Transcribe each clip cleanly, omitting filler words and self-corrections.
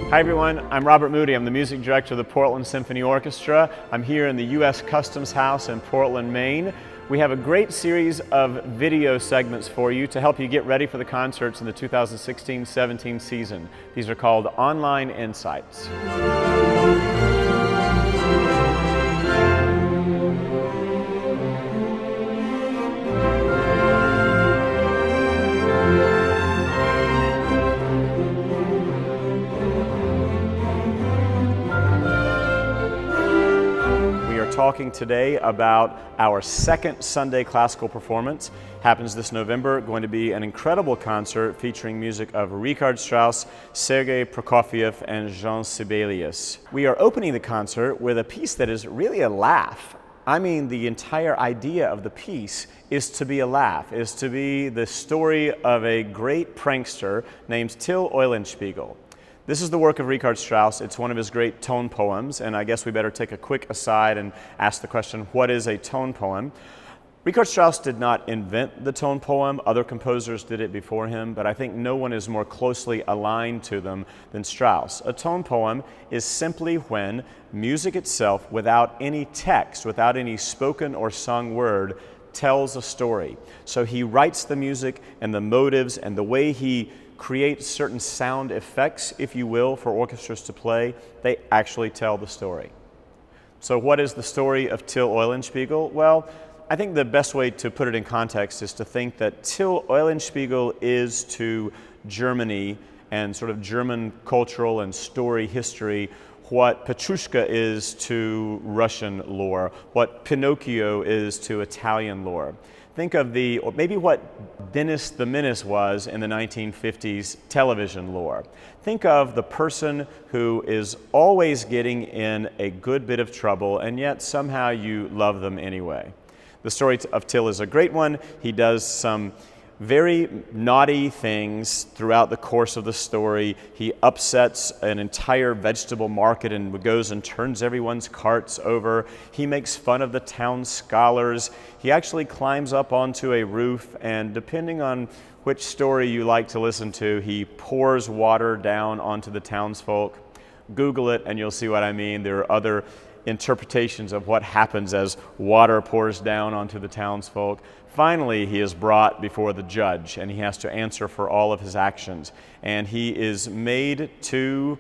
Hi everyone, I'm Robert Moody. I'm the music director of the Portland Symphony Orchestra. I'm here in the U.S. Customs House in Portland, Maine. We have a great series of video segments for you to help you get ready for the concerts in the 2016-17 season. These are called Online Insights. Talking today about our second Sunday classical performance. Happens this November, going to be an incredible concert featuring music of Richard Strauss, Sergei Prokofiev, and Jean Sibelius. We are opening the concert with a piece that is really a laugh. I mean, the entire idea of the piece is to be a laugh, is to be the story of a great prankster named Till Eulenspiegel. This is the work of Richard Strauss. It's one of his great tone poems, and I guess we better take a quick aside and ask the question, what is a tone poem? Richard Strauss did not invent the tone poem. Other composers did it before him, but I think no one is more closely aligned to them than Strauss. A tone poem is simply when music itself, without any text, without any spoken or sung word, tells a story. So he writes the music and the motives and the way he create certain sound effects, if you will, for orchestras to play. They actually tell the story. So what is the story of Till Eulenspiegel? Well, I think the best way to put it in context is to think that Till Eulenspiegel is to Germany and sort of German cultural and story history what Petrushka is to Russian lore, what Pinocchio is to Italian lore. Think of or maybe what Dennis the Menace was in the 1950s television lore. Think of the person who is always getting in a good bit of trouble, and yet somehow you love them anyway. The story of Till is a great one. He does some very naughty things throughout the course of the story. He upsets an entire vegetable market and goes and turns everyone's carts over. He makes fun of the town scholars. He actually climbs up onto a roof, and depending on which story you like to listen to, he pours water down onto the townsfolk. Google it and you'll see what I mean. There are other interpretations of what happens as water pours down onto the townsfolk. Finally, he is brought before the judge and he has to answer for all of his actions. And he is made to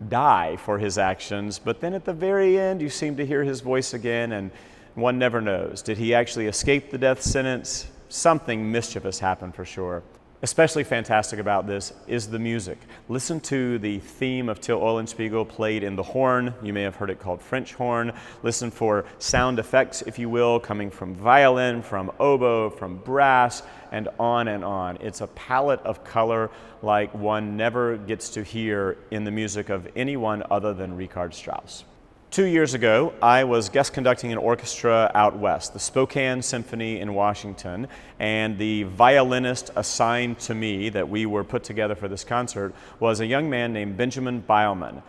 die for his actions, but then at the very end you seem to hear his voice again, and one never knows. Did he actually escape the death sentence? Something mischievous happened for sure. Especially fantastic about this is the music. Listen to the theme of Till Eulenspiegel played in the horn. You may have heard it called French horn. Listen for sound effects, if you will, coming from violin, from oboe, from brass, and on and on. It's a palette of color like one never gets to hear in the music of anyone other than Richard Strauss. 2 years ago, I was guest conducting an orchestra out west, the Spokane Symphony in Washington, and the violinist assigned to me that we were put together for this concert was a young man named Benjamin Beilman.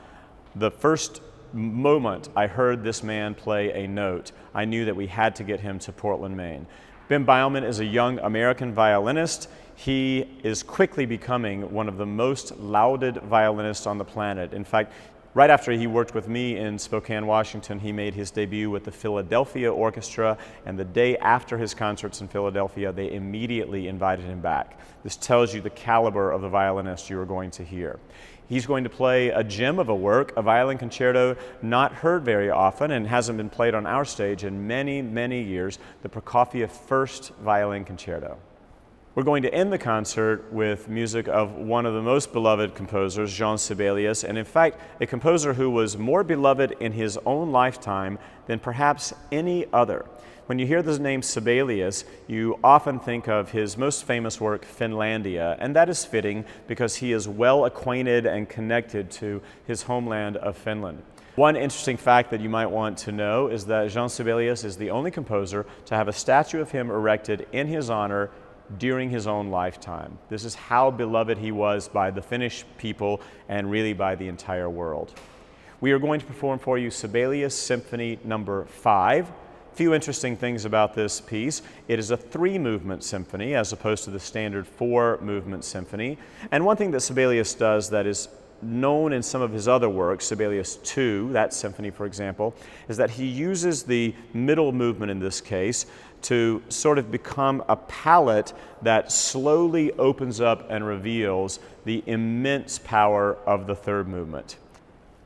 The first moment I heard this man play a note, I knew that we had to get him to Portland, Maine. Ben Beilman is a young American violinist. He is quickly becoming one of the most lauded violinists on the planet. In fact, right after he worked with me in Spokane, Washington, he made his debut with the Philadelphia Orchestra, and the day after his concerts in Philadelphia, they immediately invited him back. This tells you the caliber of the violinist you are going to hear. He's going to play a gem of a work, a violin concerto not heard very often and hasn't been played on our stage in many, many years, the Prokofiev First Violin Concerto. We're going to end the concert with music of one of the most beloved composers, Jean Sibelius, and in fact, a composer who was more beloved in his own lifetime than perhaps any other. When you hear the name Sibelius, you often think of his most famous work, Finlandia, and that is fitting because he is well acquainted and connected to his homeland of Finland. One interesting fact that you might want to know is that Jean Sibelius is the only composer to have a statue of him erected in his honor during his own lifetime. This is how beloved he was by the Finnish people and really by the entire world. We are going to perform for you Sibelius Symphony number 5. Few interesting things about this piece. It is a 3-movement symphony as opposed to the standard 4-movement symphony. And one thing that Sibelius does that is known in some of his other works, Sibelius 2, that symphony for example, is that he uses the middle movement in this case to sort of become a palette that slowly opens up and reveals the immense power of the third movement.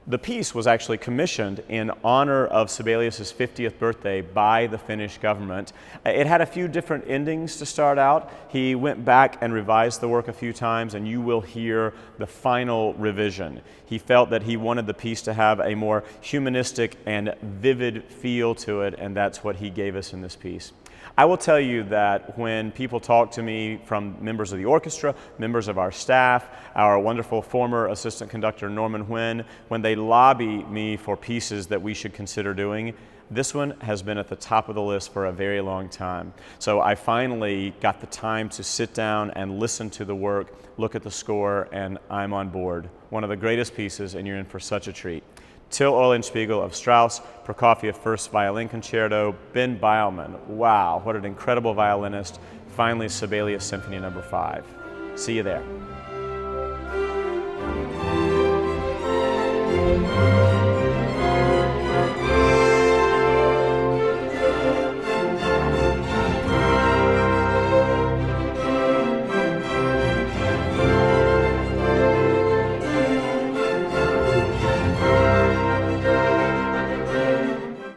The piece was actually commissioned in honor of Sibelius' 50th birthday by the Finnish government. It had a few different endings to start out. He went back and revised the work a few times, and you will hear the final revision. He felt that he wanted the piece to have a more humanistic and vivid feel to it, and that's what he gave us in this piece. I will tell you that when people talk to me from members of the orchestra, members of our staff, our wonderful former assistant conductor Norman Nguyen, when they lobby me for pieces that we should consider doing, this one has been at the top of the list for a very long time. So I finally got the time to sit down and listen to the work, look at the score, and I'm on board. One of the greatest pieces, and you're in for such a treat. Till Eulenspiegel of Strauss, Prokofiev First Violin Concerto, Ben Beilman. Wow, what an incredible violinist. Finally, Sibelius Symphony No. 5. See you there.